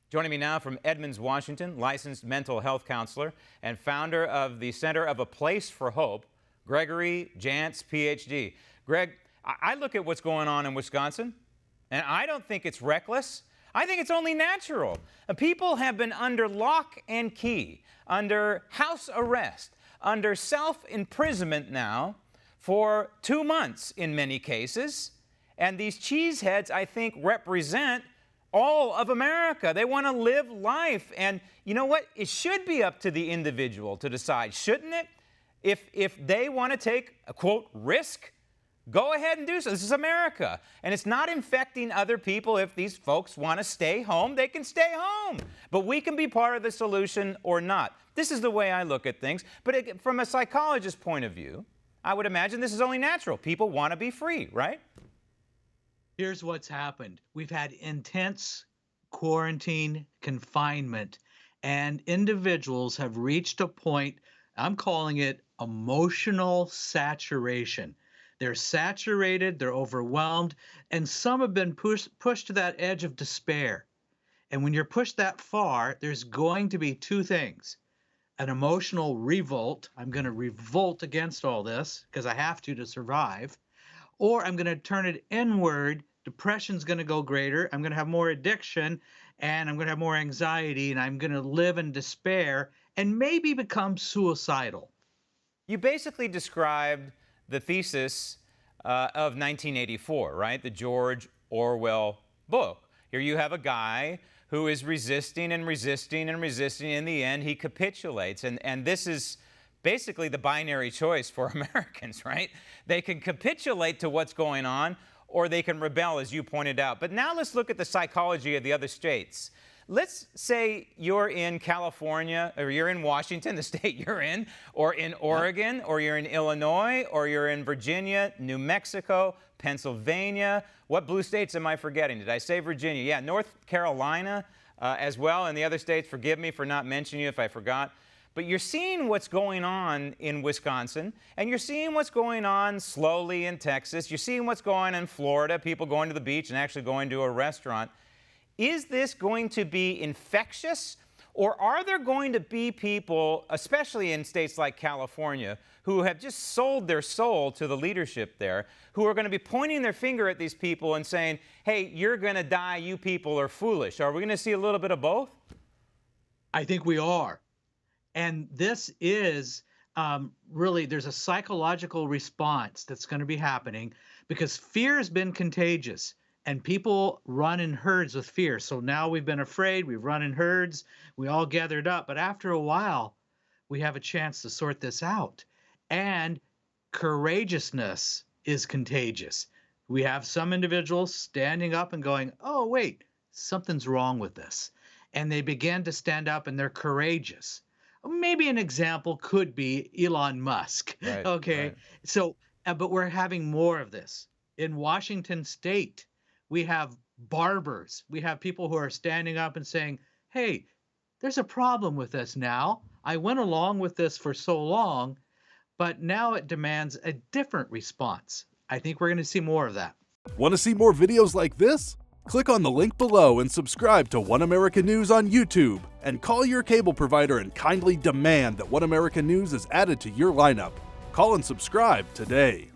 Joining me now from Edmonds, Washington, licensed mental health counselor and founder of the Center of a Place for Hope, Gregory Jantz, PhD. Greg, I look at what's going on in Wisconsin, and I don't think it's reckless. I think it's only natural. People have been under lock and key, under house arrest, under self-imprisonment now for 2 months in many cases. And these cheeseheads, I think, represent all of America. They want to live life. And you know what? It should be up to the individual to decide, shouldn't it? If they want to take a, quote, risk, go ahead and do so. This is America. And it's not infecting other people. If these folks want to stay home, they can stay home. But we can be part of the solution or not. This is the way I look at things. But from a psychologist's point of view, I would imagine this is only natural. People want to be free, right? Here's what's happened. We've had intense quarantine, confinement, and individuals have reached a point, I'm calling it emotional saturation. They're saturated, they're overwhelmed, and some have been pushed to that edge of despair. And when you're pushed that far, there's going to be two things. An emotional revolt. I'm going to revolt against all this because I have to survive. Or I'm going to turn it inward. Depression's going to go greater. I'm going to have more addiction, and I'm going to have more anxiety, and I'm going to live in despair and maybe become suicidal. You basically described the thesis of 1984, right? The George Orwell book. Here you have a guy who is resisting and resisting and resisting. In the end, he capitulates. And this is basically the binary choice for Americans, right? They can capitulate to what's going on, or they can rebel, as you pointed out. But now let's look at the psychology of the other states. Let's say you're in California, or you're in Washington, the state you're in, or in Oregon, or you're in Illinois, or you're in Virginia, New Mexico, Pennsylvania. What blue states am I forgetting? Did I say Virginia? Yeah, North Carolina as well, and the other states, forgive me for not mentioning you if I forgot. But you're seeing what's going on in Wisconsin, and you're seeing what's going on slowly in Texas. You're seeing what's going on in Florida, people going to the beach and actually going to a restaurant. Is this going to be infectious, or are there going to be people, especially in states like California, who have just sold their soul to the leadership there, who are going to be pointing their finger at these people and saying, hey, you're going to die, you people are foolish? Are we going to see a little bit of both? I think we are. And this is really, there's a psychological response that's going to be happening because fear has been contagious and people run in herds with fear. So now we've been afraid, we've run in herds, we all gathered up. But after a while, we have a chance to sort this out. And courageousness is contagious. We have some individuals standing up and going, oh, wait, something's wrong with this. And they begin to stand up and they're courageous. Maybe an example could be Elon Musk. Right, okay. Right. So, but we're having more of this. In Washington State, we have barbers. We have people who are standing up and saying, hey, there's a problem with this now. I went along with this for so long, but now it demands a different response. I think we're going to see more of that. Want to see more videos like this? Click on the link below and subscribe to One American News on YouTube, and call your cable provider and kindly demand that One American News is added to your lineup. Call and subscribe today.